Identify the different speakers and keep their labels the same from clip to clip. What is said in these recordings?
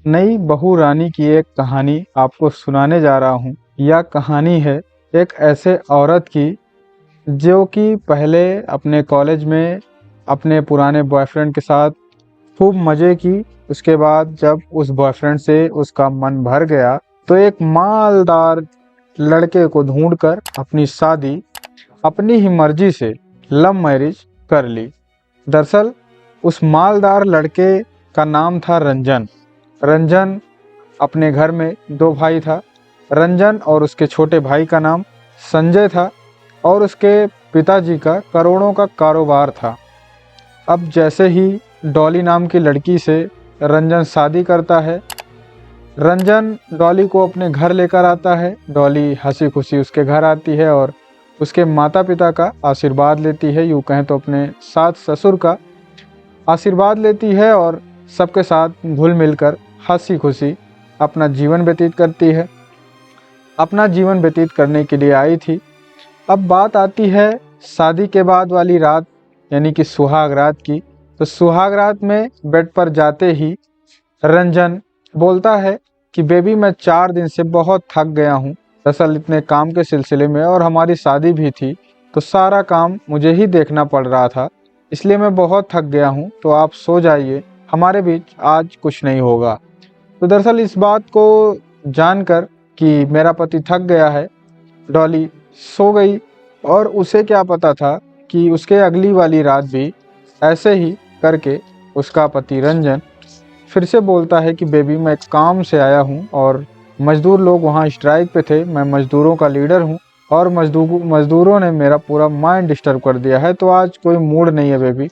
Speaker 1: नई बहू रानी की एक कहानी आपको सुनाने जा रहा हूँ। यह कहानी है एक ऐसे औरत की जो कि पहले अपने कॉलेज में अपने पुराने बॉयफ्रेंड के साथ खूब मज़े की। उसके बाद जब उस बॉयफ्रेंड से उसका मन भर गया तो एक मालदार लड़के को ढूंढकर अपनी शादी अपनी ही मर्जी से लव मैरिज कर ली। दरअसल उस मालदार लड़के का नाम था रंजन। रंजन अपने घर में दो भाई था। रंजन और उसके छोटे भाई का नाम संजय था और उसके पिताजी का करोड़ों का कारोबार था। अब जैसे ही डॉली नाम की लड़की से रंजन शादी करता है, रंजन डॉली को अपने घर लेकर आता है। डॉली हंसी खुशी उसके घर आती है और उसके माता पिता का आशीर्वाद लेती है, यूँ कहें तो अपने सास ससुर का आशीर्वाद लेती है और सबके साथ घुल मिलकर हंसी खुशी अपना जीवन व्यतीत करती है। अपना जीवन व्यतीत करने के लिए आई थी। अब बात आती है शादी के बाद वाली रात, यानी कि सुहाग रात की। तो सुहाग रात में बेड पर जाते ही रंजन बोलता है कि बेबी मैं 4 दिन से बहुत थक गया हूँ। दरअसल इतने काम के सिलसिले में और हमारी शादी भी थी तो सारा काम मुझे ही देखना पड़ रहा था, इसलिए मैं बहुत थक गया हूँ, तो आप सो जाइए, हमारे बीच आज कुछ नहीं होगा। तो दरअसल इस बात को जानकर कि मेरा पति थक गया है, डॉली सो गई। और उसे क्या पता था कि उसके अगली वाली रात भी ऐसे ही करके उसका पति रंजन फिर से बोलता है कि बेबी मैं काम से आया हूँ और मज़दूर लोग वहाँ स्ट्राइक पे थे, मैं मज़दूरों का लीडर हूँ और मज़दूरों ने मेरा पूरा माइंड डिस्टर्ब कर दिया है, तो आज कोई मूड नहीं है बेबी,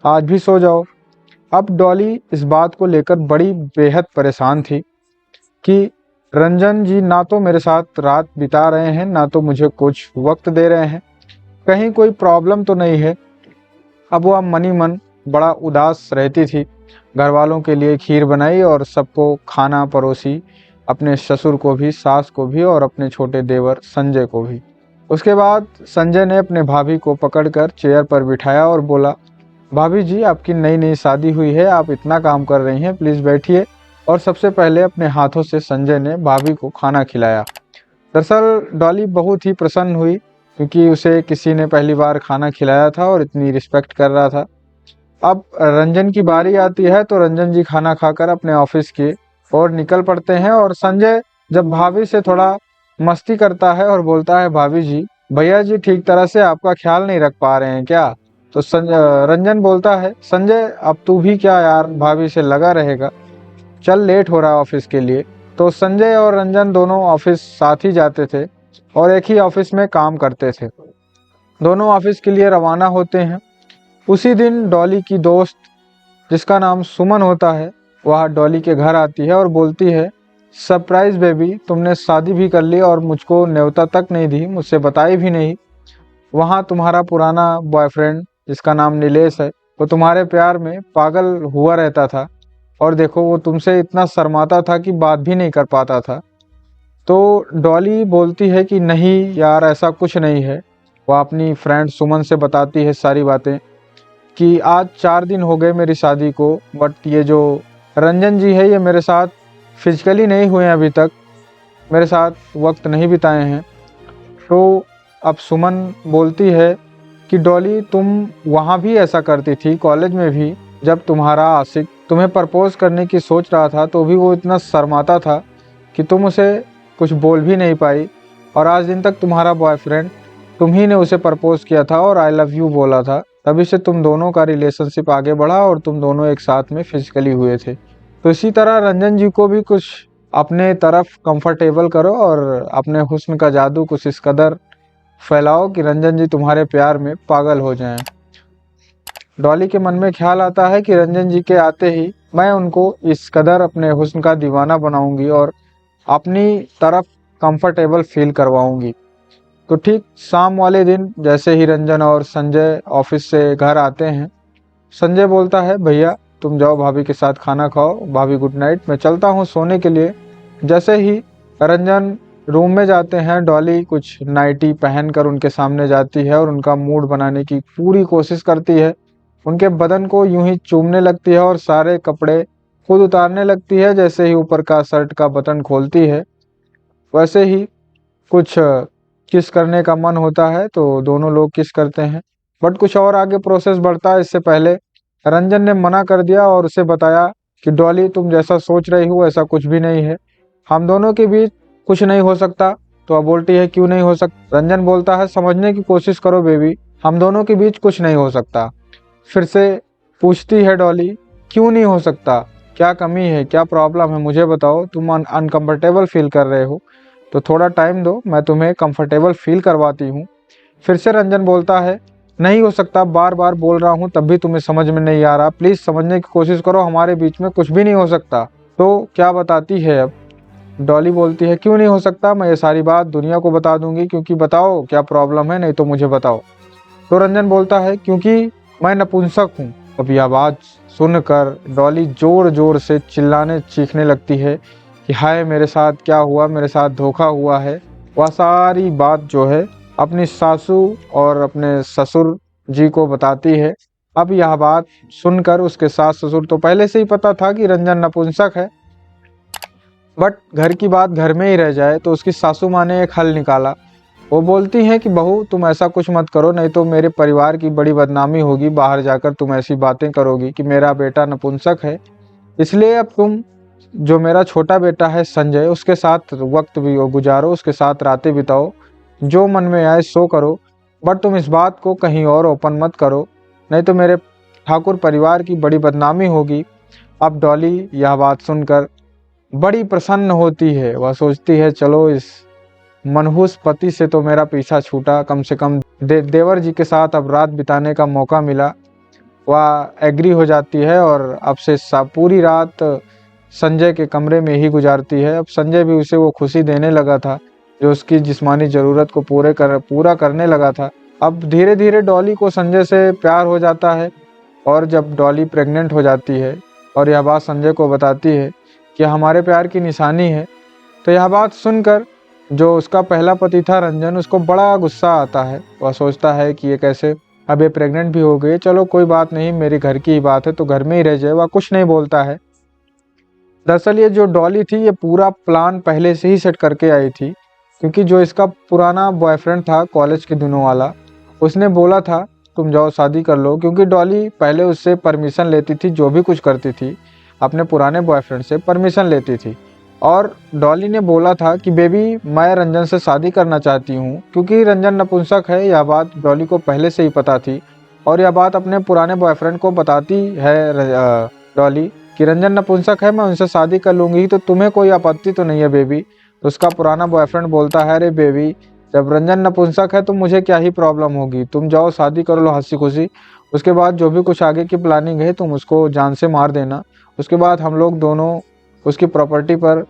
Speaker 1: आज भी सो जाओ। अब डॉली इस बात को लेकर बड़ी बेहद परेशान थी कि रंजन जी ना तो मेरे साथ रात बिता रहे हैं, ना तो मुझे कुछ वक्त दे रहे हैं, कहीं कोई प्रॉब्लम तो नहीं है। अब वह मनी मन बड़ा उदास रहती थी। घर वालों के लिए खीर बनाई और सबको खाना परोसी, अपने ससुर को भी, सास को भी और अपने छोटे देवर संजय को भी। उसके बाद संजय ने अपने भाभी को पकड़कर चेयर पर बिठाया और बोला, भाभी जी आपकी नई नई शादी हुई है, आप इतना काम कर रही हैं, प्लीज़ बैठिए। और सबसे पहले अपने हाथों से संजय ने भाभी को खाना खिलाया। दरअसल डॉली बहुत ही प्रसन्न हुई क्योंकि उसे किसी ने पहली बार खाना खिलाया था और इतनी रिस्पेक्ट कर रहा था। अब रंजन की बारी आती है तो रंजन जी खाना खाकर अपने ऑफिस की ओर निकल पड़ते हैं और संजय जब भाभी से थोड़ा मस्ती करता है और बोलता है, भाभी जी भैया जी ठीक तरह से आपका ख्याल नहीं रख पा रहे हैं क्या? तो रंजन बोलता है, संजय अब तू भी क्या यार भाभी से लगा रहेगा, चल लेट हो रहा है ऑफिस के लिए। तो संजय और रंजन दोनों ऑफिस साथ ही जाते थे और एक ही ऑफिस में काम करते थे। दोनों ऑफिस के लिए रवाना होते हैं। उसी दिन डॉली की दोस्त जिसका नाम सुमन होता है, वह डॉली के घर आती है और बोलती है, सरप्राइज बेबी तुमने शादी भी कर ली और मुझको न्योता तक नहीं दी, मुझसे बताई भी नहीं। वहाँ तुम्हारा पुराना बॉयफ्रेंड जिसका नाम नीलेश है, वो तुम्हारे प्यार में पागल हुआ रहता था और देखो वो तुमसे इतना शर्माता था कि बात भी नहीं कर पाता था। तो डॉली बोलती है कि नहीं यार ऐसा कुछ नहीं है। वह अपनी फ्रेंड सुमन से बताती है सारी बातें कि आज 4 दिन हो गए मेरी शादी को, बट ये जो रंजन जी है ये मेरे साथ फिजिकली नहीं हुए हैं अभी तक, मेरे साथ वक्त नहीं बिताए हैं। तो अब सुमन बोलती है कि डॉली तुम वहाँ भी ऐसा करती थी, कॉलेज में भी जब तुम्हारा आशिक तुम्हें प्रपोज करने की सोच रहा था तो भी वो इतना शर्माता था कि तुम उसे कुछ बोल भी नहीं पाई, और आज दिन तक तुम्हारा बॉयफ्रेंड तुम ही ने उसे प्रपोज किया था और आई लव यू बोला था, तभी से तुम दोनों का रिलेशनशिप आगे बढ़ा और तुम दोनों एक साथ में फिजिकली हुए थे। तो इसी तरह रंजन जी को भी कुछ अपने तरफ कंफर्टेबल करो और अपने हुस्न का जादू कुछ इस कदर फैलाओ कि रंजन जी तुम्हारे प्यार में पागल हो जाएं। डॉली के मन में ख्याल आता है कि रंजन जी के आते ही मैं उनको इस कदर अपने हुस्न का दीवाना बनाऊंगी और अपनी तरफ कंफर्टेबल फील करवाऊंगी। तो ठीक शाम वाले दिन जैसे ही रंजन और संजय ऑफिस से घर आते हैं, संजय बोलता है, भैया तुम जाओ भाभी के साथ खाना खाओ, भाभी गुड नाइट, मैं चलता हूँ सोने के लिए। जैसे ही रंजन रूम में जाते हैं, डॉली कुछ नाइटी पहनकर उनके सामने जाती है और उनका मूड बनाने की पूरी कोशिश करती है। उनके बदन को यूं ही चूमने लगती है और सारे कपड़े खुद उतारने लगती है। जैसे ही ऊपर का शर्ट का बटन खोलती है वैसे ही कुछ किस करने का मन होता है तो दोनों लोग किस करते हैं। बट कुछ और आगे प्रोसेस बढ़ता है। इससे पहले रंजन ने मना कर दिया और उसे बताया कि डॉली, तुम जैसा सोच रही हो ऐसा कुछ भी नहीं है, हम दोनों के बीच कुछ नहीं हो सकता। तो अब बोलती है क्यों नहीं हो सकता। रंजन बोलता है समझने की कोशिश करो बेबी, हम दोनों के बीच कुछ नहीं हो सकता। फिर से पूछती है डॉली, क्यों नहीं हो सकता, क्या कमी है, क्या प्रॉब्लम है, मुझे बताओ। तुम अनकंफर्टेबल फील कर रहे हो तो थोड़ा टाइम दो, मैं तुम्हें कंफर्टेबल फील करवाती हूँ। फिर से रंजन बोलता है नहीं हो सकता, बार बार बोल रहा हूँ तब भी तुम्हें समझ में नहीं आ रहा, प्लीज समझने की कोशिश करो, हमारे बीच में कुछ भी नहीं हो सकता। तो क्या बताती है अब। डॉली बोलती है क्यों नहीं हो सकता, मैं ये सारी बात दुनिया को बता दूंगी, क्योंकि बताओ क्या प्रॉब्लम है, नहीं तो मुझे बताओ। तो रंजन बोलता है क्योंकि मैं नपुंसक हूँ। अब यह आवाज सुनकर डॉली जोर जोर से चिल्लाने चीखने लगती है कि हाय मेरे साथ क्या हुआ, मेरे साथ धोखा हुआ है। वह सारी बात जो है अपनी सासू और अपने ससुर जी को बताती है। अब यह बात सुनकर उसके सास ससुर तो पहले से ही पता था कि रंजन नपुंसक है, बट घर की बात घर में ही रह जाए तो उसकी सासू माँ ने एक हल निकाला। वो बोलती हैं कि बहू तुम ऐसा कुछ मत करो, नहीं तो मेरे परिवार की बड़ी बदनामी होगी, बाहर जाकर तुम ऐसी बातें करोगी कि मेरा बेटा नपुंसक है। इसलिए अब तुम जो मेरा छोटा बेटा है संजय, उसके साथ वक्त भी गुजारो, उसके साथ रातें बिताओ, जो मन में आए सो करो, बट तुम इस बात को कहीं और ओपन मत करो, नहीं तो मेरे ठाकुर परिवार की बड़ी बदनामी होगी। अब डॉली यह बात सुनकर बड़ी प्रसन्न होती है। वह सोचती है चलो इस मनहूस पति से तो मेरा पीछा छूटा, कम से कम देवर जी के साथ अब रात बिताने का मौका मिला। वह एग्री हो जाती है और अब से पूरी रात संजय के कमरे में ही गुजारती है। अब संजय भी उसे वो खुशी देने लगा था जो उसकी जिस्मानी ज़रूरत को पूरा करने लगा था। अब धीरे धीरे डॉली को संजय से प्यार हो जाता है और जब डॉली प्रेग्नेंट हो जाती है और यह बात संजय को बताती है कि हमारे प्यार की निशानी है, तो यह बात सुनकर जो उसका पहला पति था रंजन, उसको बड़ा गुस्सा आता है। वह सोचता है कि ये कैसे, अब ये प्रेग्नेंट भी हो गई, चलो कोई बात नहीं, मेरे घर की ही बात है तो घर में ही रह जाए। वह कुछ नहीं बोलता है। दरअसल ये जो डॉली थी ये पूरा प्लान पहले से ही सेट करके आई थी, क्योंकि जो इसका पुराना बॉयफ्रेंड था कॉलेज के दिनों वाला, उसने बोला था तुम जाओ शादी कर लो, क्योंकि डॉली पहले उससे परमिशन लेती थी, जो भी कुछ करती थी अपने पुराने बॉयफ्रेंड से परमिशन लेती थी। और डॉली ने बोला था कि बेबी मैं रंजन से शादी करना चाहती हूँ, क्योंकि रंजन नपुंसक है, यह बात डॉली को पहले से ही पता थी। और यह बात अपने पुराने बॉयफ्रेंड को बताती है डॉली कि रंजन नपुंसक है, मैं उनसे शादी कर लूँगी, तो तुम्हें कोई आपत्ति तो नहीं है बेबी। तो उसका पुराना बॉयफ्रेंड बोलता है अरे बेबी, जब रंजन नपुंसक है तो मुझे क्या ही प्रॉब्लम होगी, तुम जाओ शादी कर लो हंसी खुशी, उसके बाद जो भी कुछ आगे की प्लानिंग है तुम उसको जान से मार देना, उसके बाद हम लोग दोनों उसकी प्रॉपर्टी पर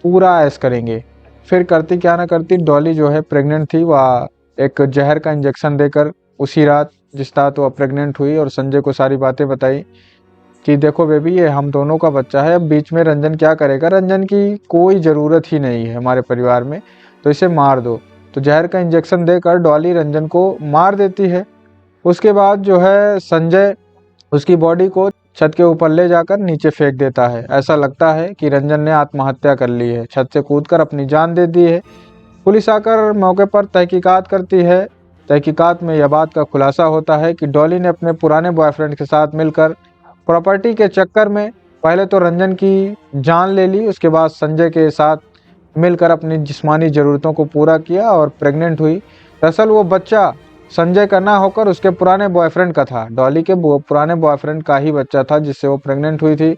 Speaker 1: पूरा ऐश करेंगे। फिर करती क्या ना करती, डॉली जो है प्रेग्नेंट थी, वह एक जहर का इंजेक्शन देकर उसी रात जिस रात वह प्रेग्नेंट हुई और संजय को सारी बातें बताई कि देखो बेबी ये हम दोनों का बच्चा है, अब बीच में रंजन क्या करेगा, रंजन की कोई ज़रूरत ही नहीं है हमारे परिवार में, तो इसे मार दो। तो जहर का इंजेक्शन देकर डॉली रंजन को मार देती है। उसके बाद जो है संजय उसकी बॉडी को छत के ऊपर ले जाकर नीचे फेंक देता है। ऐसा लगता है कि रंजन ने आत्महत्या कर ली है, छत से कूदकर अपनी जान दे दी है। पुलिस आकर मौके पर तहकीकात करती है। तहकीकात में यह बात का खुलासा होता है कि डॉली ने अपने पुराने बॉयफ्रेंड के साथ मिलकर प्रॉपर्टी के चक्कर में पहले तो रंजन की जान ले ली, उसके बाद संजय के साथ मिलकर अपनी जिस्मानी ज़रूरतों को पूरा किया और प्रेग्नेंट हुई। दरअसल वो बच्चा संजय का ना होकर उसके पुराने बॉयफ्रेंड का था, डॉली के पुराने बॉयफ्रेंड का ही बच्चा था जिससे वो प्रेग्नेंट हुई थी।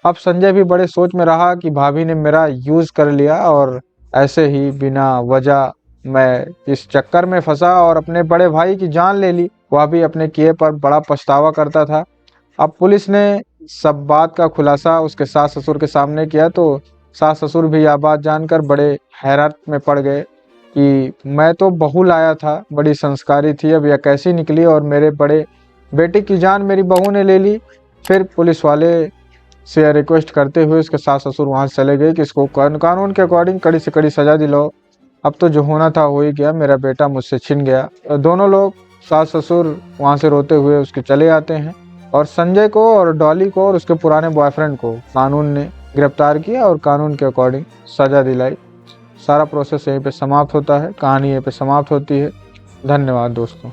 Speaker 1: अब संजय भी बड़े सोच में रहा कि भाभी ने मेरा यूज़ कर लिया और ऐसे ही बिना वजह मैं इस चक्कर में फंसा और अपने बड़े भाई की जान ले ली। वह भी अपने किए पर बड़ा पछतावा करता था। अब पुलिस ने सब बात का खुलासा उसके सास ससुर के सामने किया तो सास ससुर भी यह बात जानकर बड़े हैरत में पड़ गए कि मैं तो बहू लाया था, बड़ी संस्कारी थी, अब यह कैसी निकली और मेरे बड़े बेटे की जान मेरी बहू ने ले ली। फिर पुलिस वाले से रिक्वेस्ट करते हुए उसके सास ससुर वहाँ से चले गए कि इसको कानून के अकॉर्डिंग कड़ी से कड़ी सज़ा दिलाओ, अब तो जो होना था हो ही गया, मेरा बेटा मुझसे छिन गया। दोनों लोग सास ससुर वहाँ से रोते हुए उसके चले आते हैं और संजय को और डॉली को और उसके पुराने बॉयफ्रेंड को कानून ने गिरफ्तार किया और कानून के अकॉर्डिंग सज़ा दिलाई। सारा प्रोसेस यहीं पे समाप्त होता है, कहानी यहीं पे समाप्त होती है। धन्यवाद दोस्तों।